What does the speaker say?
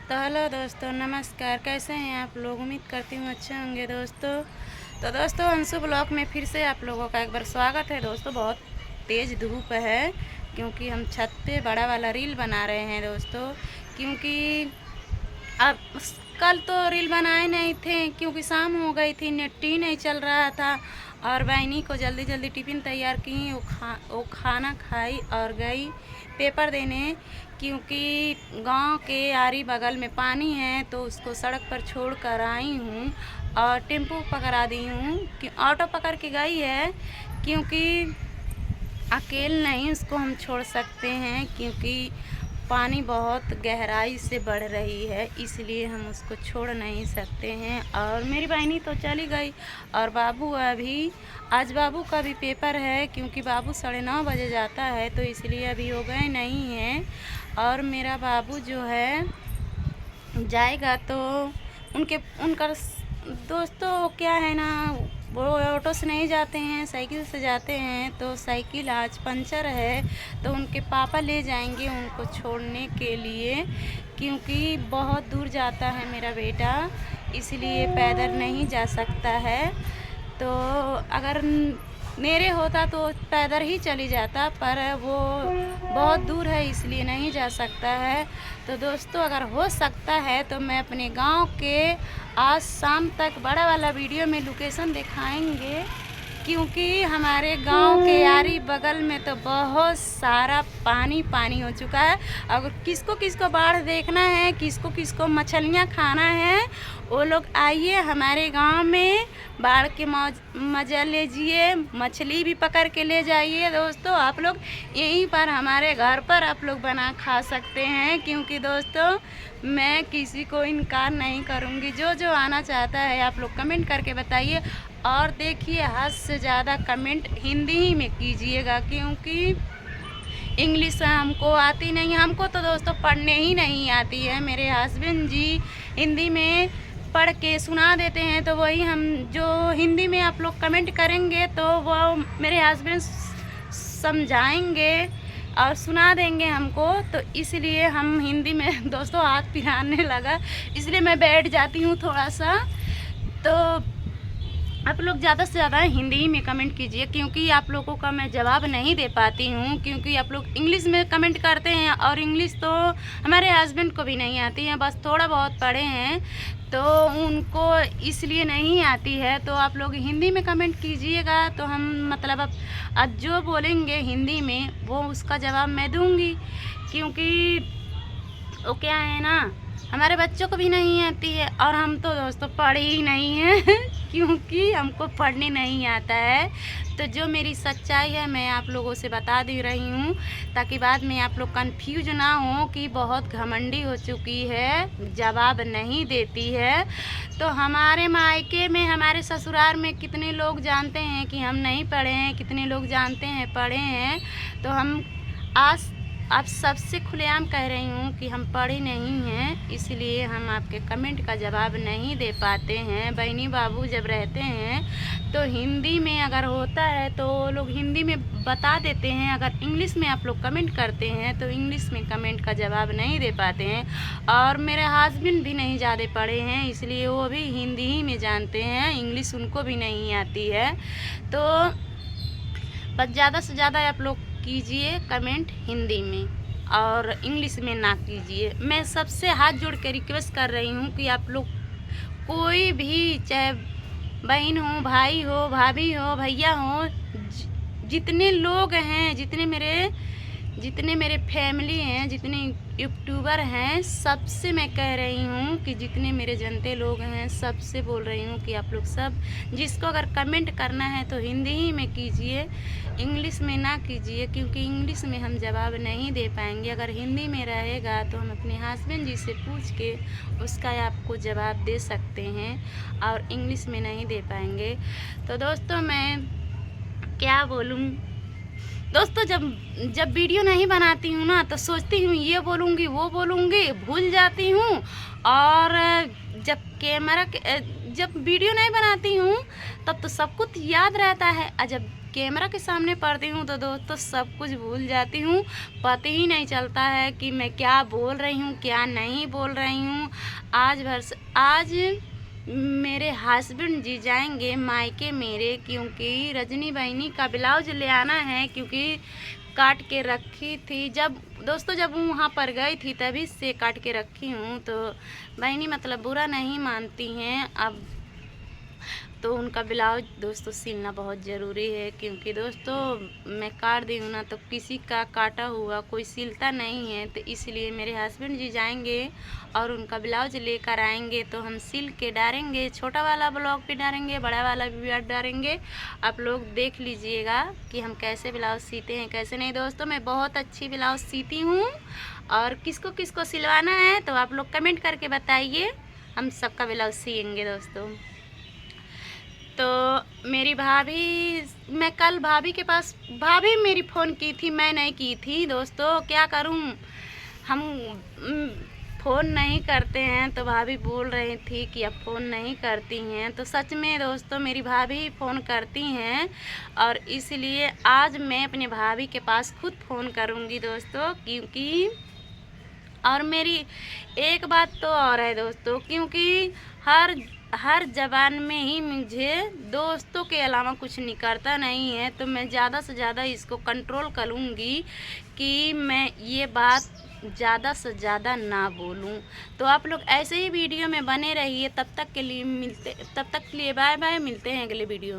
तो हेलो दोस्तों, नमस्कार। कैसे हैं आप लोग? उम्मीद करती हूँ अच्छे होंगे दोस्तों। तो दोस्तों, अंशु ब्लॉग में फिर से आप लोगों का एक बार स्वागत है दोस्तों। बहुत तेज़ धूप है क्योंकि हम छत पे बड़ा वाला रील बना रहे हैं दोस्तों। क्योंकि अब कल तो रील बनाए नहीं थे क्योंकि शाम हो गई थी, नेट ही नहीं चल रहा था। और बहनी को जल्दी जल्दी टिफ़िन तैयार की, वो खाना खाई और गई पेपर देने। क्योंकि गांव के आरी बगल में पानी है तो उसको सड़क पर छोड़ कर आई हूँ और टेम्पो पकड़ा दी हूँ कि ऑटो पकड़ के गई है। क्योंकि अकेले नहीं उसको हम छोड़ सकते हैं, क्योंकि पानी बहुत गहराई से बढ़ रही है, इसलिए हम उसको छोड़ नहीं सकते हैं। और मेरी बहनी तो चली गई और बाबू अभी, आज बाबू का भी पेपर है क्योंकि बाबू 9:30 बजे जाता है, तो इसलिए अभी हो गए नहीं हैं। और मेरा बाबू जो है जाएगा तो उनका दोस्तों क्या है ना, वो ऑटो से नहीं जाते हैं, साइकिल से जाते हैं। तो साइकिल आज पंचर है तो उनके पापा ले जाएंगे उनको छोड़ने के लिए, क्योंकि बहुत दूर जाता है मेरा बेटा, इसलिए पैदल नहीं जा सकता है। तो अगर मेरे होता तो पैदल ही चली जाता, पर वो बहुत दूर है इसलिए नहीं जा सकता है। तो दोस्तों, अगर हो सकता है तो मैं अपने गांव के आज शाम तक बड़ा वाला वीडियो में लोकेशन दिखाएंगे, क्योंकि हमारे गांव के यारी बगल में तो बहुत सारा पानी पानी हो चुका है। अगर किसको किसको बाढ़ देखना है, किसको किसको मछलियां खाना है, वो लोग आइए हमारे गांव में, बाढ़ के मज़ा लीजिए, मछली भी पकड़ के ले जाइए दोस्तों। आप लोग यहीं पर हमारे घर पर आप लोग बना खा सकते हैं, क्योंकि दोस्तों मैं किसी को इनकार नहीं करूँगी। जो जो आना चाहता है आप लोग कमेंट करके बताइए। और देखिए, हद से ज़्यादा कमेंट हिंदी ही में कीजिएगा, क्योंकि इंग्लिश हमको आती नहीं। हमको तो दोस्तों पढ़ने ही नहीं आती है। मेरे हस्बैंड जी हिंदी में पढ़ के सुना देते हैं, तो वही हम जो हिंदी में आप लोग कमेंट करेंगे तो वो मेरे हस्बैंड समझाएंगे और सुना देंगे हमको। तो इसलिए हम हिंदी में दोस्तों हाथ पिराने लगा, इसलिए मैं बैठ जाती हूँ थोड़ा सा। तो आप लोग ज़्यादा से ज़्यादा हिंदी में कमेंट कीजिए, क्योंकि आप लोगों का मैं जवाब नहीं दे पाती हूँ, क्योंकि आप लोग इंग्लिश में कमेंट करते हैं और इंग्लिश तो हमारे हस्बैंड को भी नहीं आती है, बस थोड़ा बहुत पढ़े हैं तो उनको इसलिए नहीं आती है। तो आप लोग हिंदी में कमेंट कीजिएगा, तो हम मतलब अब जो बोलेंगे हिंदी में वो उसका जवाब मैं दूँगी। क्योंकि वो क्या है ना, हमारे बच्चों को भी नहीं आती है और हम तो दोस्तों पढ़े ही नहीं हैं क्योंकि हमको पढ़ने नहीं आता है। तो जो मेरी सच्चाई है मैं आप लोगों से बता दे रही हूँ, ताकि बाद में आप लोग कंफ्यूज ना हो कि बहुत घमंडी हो चुकी है, जवाब नहीं देती है। तो हमारे मायके में, हमारे ससुराल में कितने लोग जानते हैं कि हम नहीं पढ़े हैं, कितने लोग जानते हैं पढ़े हैं। तो हम आज आप सबसे खुलेआम कह रही हूँ कि हम पढ़े नहीं हैं, इसलिए हम आपके कमेंट का जवाब नहीं दे पाते हैं। बहनी बाबू जब रहते हैं तो हिंदी में अगर होता है तो लोग हिंदी में बता देते हैं, अगर इंग्लिश में आप लोग कमेंट करते हैं तो इंग्लिश में कमेंट का जवाब नहीं दे पाते हैं। और मेरे हस्बैंड भी नहीं ज़्यादा पढ़े हैं, इसलिए वो भी हिंदी ही में जानते हैं, इंग्लिश उनको भी नहीं आती है। तो बस ज़्यादा से ज़्यादा आप लोग कीजिए कमेंट हिंदी में और इंग्लिश में ना कीजिए। मैं सबसे हाथ जोड़ के रिक्वेस्ट कर रही हूँ कि आप लोग कोई भी, चाहे बहन हो, भाई हो, भाभी हो, भैया हो, जितने लोग हैं, जितने मेरे फैमिली हैं, जितने यूट्यूबर हैं, सबसे मैं कह रही हूँ कि जितने मेरे जनते लोग हैं सबसे बोल रही हूँ कि आप लोग सब, जिसको अगर कमेंट करना है तो हिंदी ही में कीजिए, इंग्लिश में ना कीजिए, क्योंकि इंग्लिश में हम जवाब नहीं दे पाएंगे। अगर हिंदी में रहेगा तो हम अपने हस्बैंड जी से पूछ के उसका आपको जवाब दे सकते हैं, और इंग्लिश में नहीं दे पाएंगे। तो दोस्तों मैं क्या बोलूँ दोस्तों, जब वीडियो नहीं बनाती हूँ ना तो सोचती हूँ ये बोलूँगी वो बोलूँगी, भूल जाती हूँ। और जब वीडियो नहीं बनाती हूँ तब तो सब कुछ याद रहता है, और जब कैमरा के सामने पढ़ती हूँ तो दोस्तों सब कुछ भूल जाती हूँ, पता ही नहीं चलता है कि मैं क्या बोल रही हूँ क्या नहीं बोल रही हूँ। आज मेरे हस्बैंड जी जाएंगे मायके मेरे, क्योंकि रजनी बहनी का ब्लाउज ले आना है, क्योंकि काट के रखी थी जब वहाँ पर गई थी तभी से काट के रखी हूँ। तो बहनी मतलब बुरा नहीं मानती हैं, अब तो उनका ब्लाउज दोस्तों सिलना बहुत ज़रूरी है, क्योंकि दोस्तों मैं काट दी हूँ ना तो किसी का काटा हुआ कोई सिलता नहीं है। तो इसलिए मेरे हस्बैंड जी जाएंगे और उनका ब्लाउज लेकर आएंगे तो हम सिल के डालेंगे। छोटा वाला ब्लॉग भी डालेंगे, बड़ा वाला भी डालेंगे, आप लोग देख लीजिएगा कि हम कैसे ब्लाउज सीते हैं कैसे नहीं। दोस्तों मैं बहुत अच्छी ब्लाउज सीती हूँ, और किसको किसको सिलवाना है तो आप लोग कमेंट करके बताइए, हम सबका ब्लाउज सिएंगे दोस्तों। तो मेरी भाभी, मैं कल भाभी के पास, भाभी मेरी फ़ोन की थी, मैं नहीं की थी दोस्तों, क्या करूं, हम फ़ोन नहीं करते हैं। तो भाभी बोल रही थी कि अब फ़ोन नहीं करती हैं, तो सच में दोस्तों मेरी भाभी फ़ोन करती हैं, और इसलिए आज मैं अपने भाभी के पास खुद फ़ोन करूंगी दोस्तों। क्योंकि और मेरी एक बात तो और है दोस्तों, क्योंकि हर ज़बान में ही मुझे दोस्तों के अलावा कुछ निकलता नहीं है, तो मैं ज़्यादा से ज़्यादा इसको कंट्रोल करूँगी कि मैं ये बात ज़्यादा से ज़्यादा ना बोलूँ। तो आप लोग ऐसे ही वीडियो में बने रहिए, तब तक के लिए बाय बाय, मिलते हैं अगले वीडियो में।